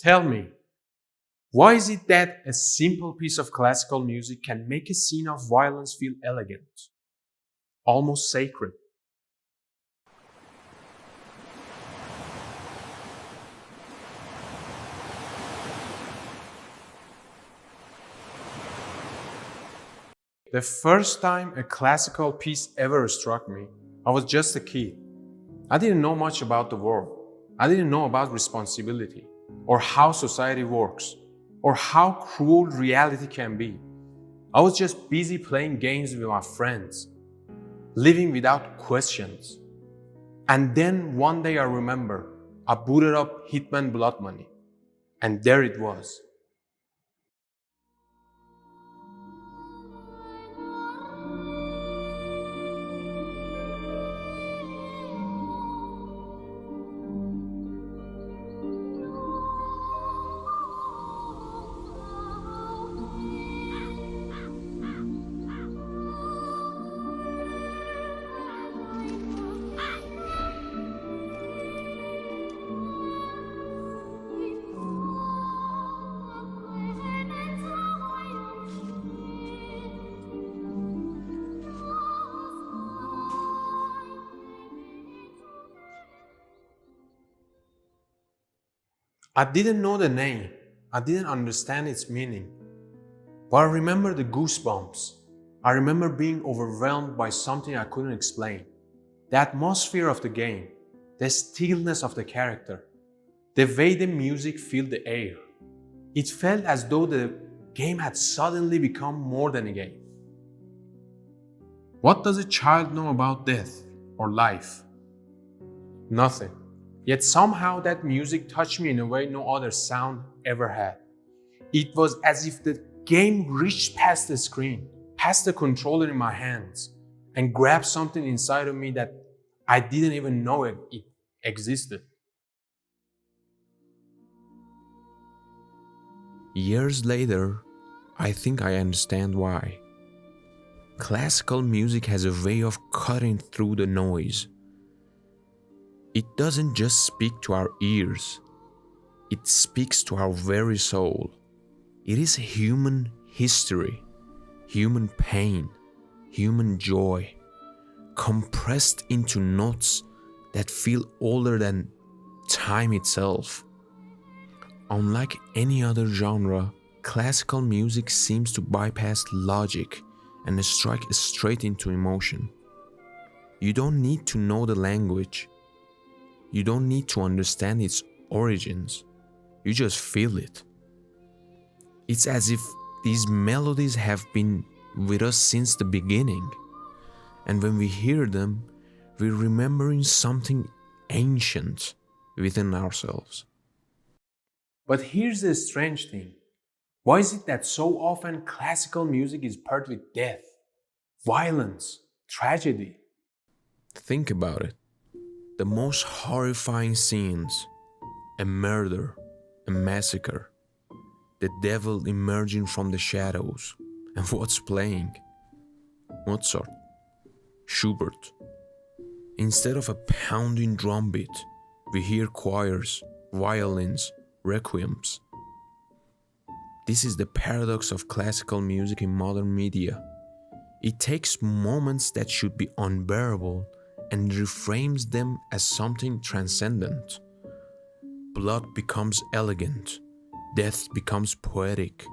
Tell me, why is it that a simple piece of classical music can make a scene of violence feel elegant, almost sacred? The first time a classical piece ever struck me, I was just a kid. I didn't know much about the world. I didn't know about responsibility, or how society works, or how cruel reality can be. I was just busy playing games with my friends, living without questions. And then one day I remember, I booted up Hitman Blood Money, and there it was. I didn't know the name, I didn't understand its meaning, but I remember the goosebumps. I remember being overwhelmed by something I couldn't explain. The atmosphere of the game, the stillness of the character, the way the music filled the air. It felt as though the game had suddenly become more than a game. What does a child know about death or life? Nothing. Yet somehow that music touched me in a way no other sound ever had. It was as if the game reached past the screen, past the controller in my hands, and grabbed something inside of me that I didn't even know it existed. Years later, I think I understand why. Classical music has a way of cutting through the noise. It doesn't just speak to our ears, it speaks to our very soul. It is human history, human pain, human joy, compressed into notes that feel older than time itself. Unlike any other genre, classical music seems to bypass logic and strike straight into emotion. You don't need to know the language. You don't need to understand its origins. You just feel it. It's as if these melodies have been with us since the beginning. And when we hear them, we're remembering something ancient within ourselves. But here's the strange thing. Why is it that so often classical music is paired with death, violence, tragedy? Think about it. The most horrifying scenes, a murder, a massacre, the devil emerging from the shadows. And what's playing? Mozart, Schubert. Instead of a pounding drumbeat, we hear choirs, violins, requiems. This is the paradox of classical music in modern media. It takes moments that should be unbearable and reframes them as something transcendent. Blood becomes elegant, death becomes poetic,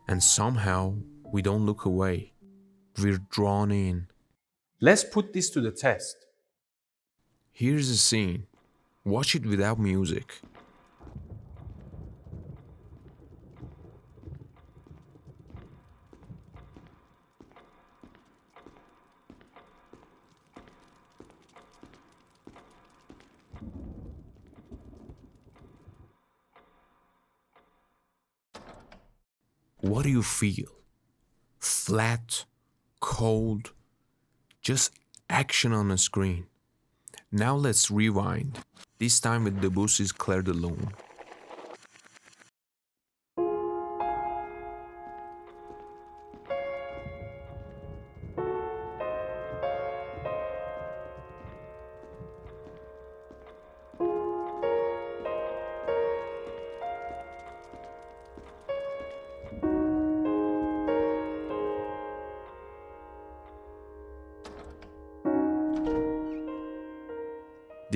and somehow we don't look away. We're drawn in. Let's put this to the test. Here's a scene. Watch it without music. What do you feel? Flat, cold, just action on a screen. Now let's rewind, this time with Debussy's Clair de Lune.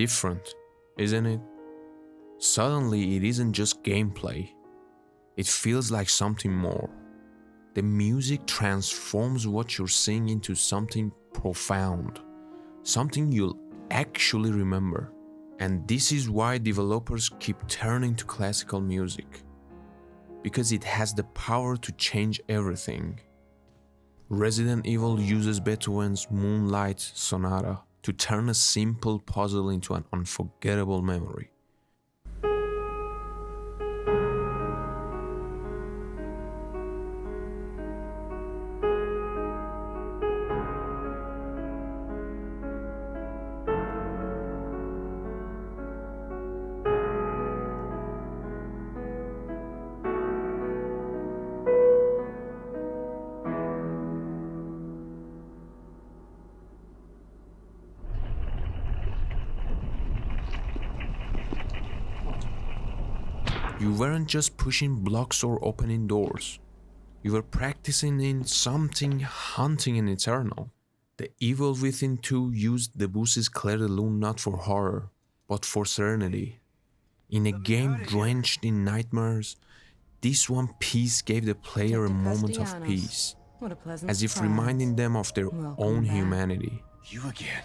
different, isn't it? Suddenly, it isn't just gameplay. It feels like something more. The music transforms what you're seeing into something profound, something you'll actually remember. And this is why developers keep turning to classical music, because it has the power to change everything. Resident Evil uses Beethoven's Moonlight Sonata to turn a simple puzzle into an unforgettable memory. You weren't just pushing blocks or opening doors. You were practicing in something haunting and eternal. The Evil Within 2 used Debussy's Clair de Lune not for horror, but for serenity. In a game drenched in nightmares, this one piece gave the player a moment of peace, What a pleasant as if surprise. reminding them of their Welcome own back. humanity. You again?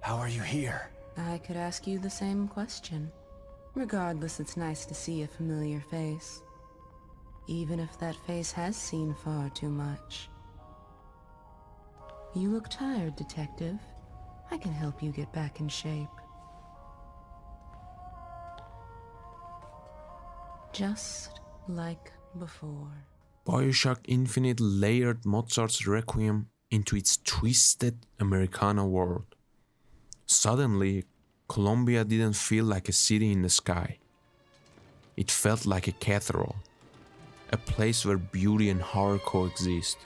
How are you here? I could ask you the same question. Regardless, it's nice to see a familiar face. Even if that face has seen far too much. You look tired, Detective. I can help you get back in shape. Just like before. BioShock Infinite layered Mozart's Requiem into its twisted Americana world. Suddenly, Colombia didn't feel like a city in the sky. It felt like a cathedral, a place where beauty and horror coexist.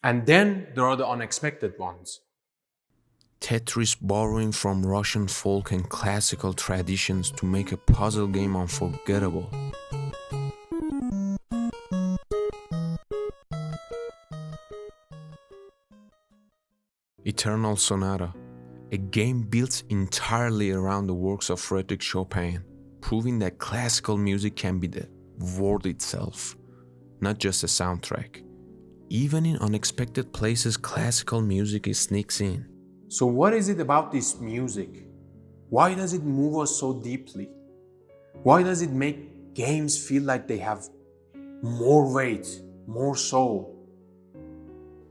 And then there are the unexpected ones. Tetris borrowing from Russian folk and classical traditions to make a puzzle game unforgettable. Eternal Sonata, a game built entirely around the works of Frédéric Chopin, proving that classical music can be the word itself, not just a soundtrack. Even in unexpected places, classical music sneaks in. So what is it about this music? Why does it move us so deeply? Why does it make games feel like they have more weight, more soul?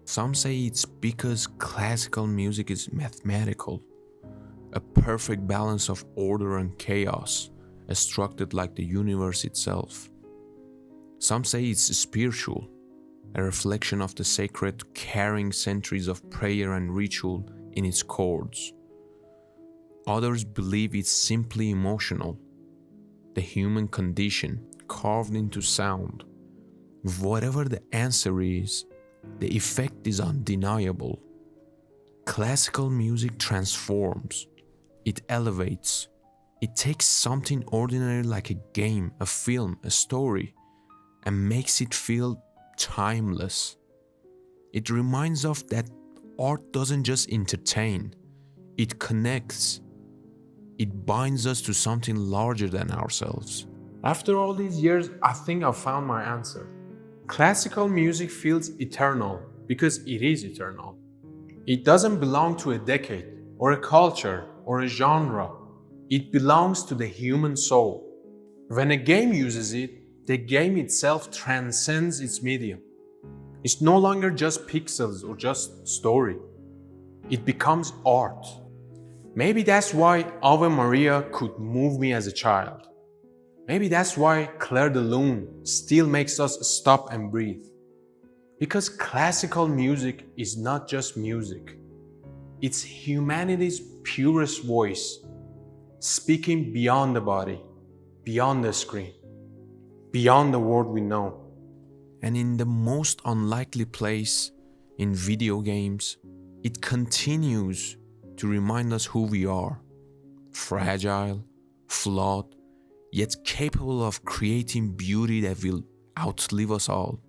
Some say it's because classical music is mathematical, a perfect balance of order and chaos, structured like the universe itself. Some say it's spiritual, a reflection of the sacred carrying centuries of prayer and ritual in its chords. Others believe it's simply emotional, the human condition carved into sound. Whatever the answer is, the effect is undeniable. Classical music transforms, it elevates, it takes something ordinary like a game, a film, a story, and makes it feel timeless. It reminds us that art doesn't just entertain, it connects. It binds us to something larger than ourselves. After all these years, I think I've found my answer. Classical music feels eternal because it is eternal. It doesn't belong to a decade, or a culture, or a genre. It belongs to the human soul. When a game uses it, the game itself transcends its medium. It's no longer just pixels or just story. It becomes art. Maybe that's why Ave Maria could move me as a child. Maybe that's why Clair de Lune still makes us stop and breathe. Because classical music is not just music. It's humanity's purest voice. speaking beyond the body, beyond the screen, beyond the world we know. And in the most unlikely place, in video games, it continues to remind us who we are. Fragile, flawed, yet capable of creating beauty that will outlive us all.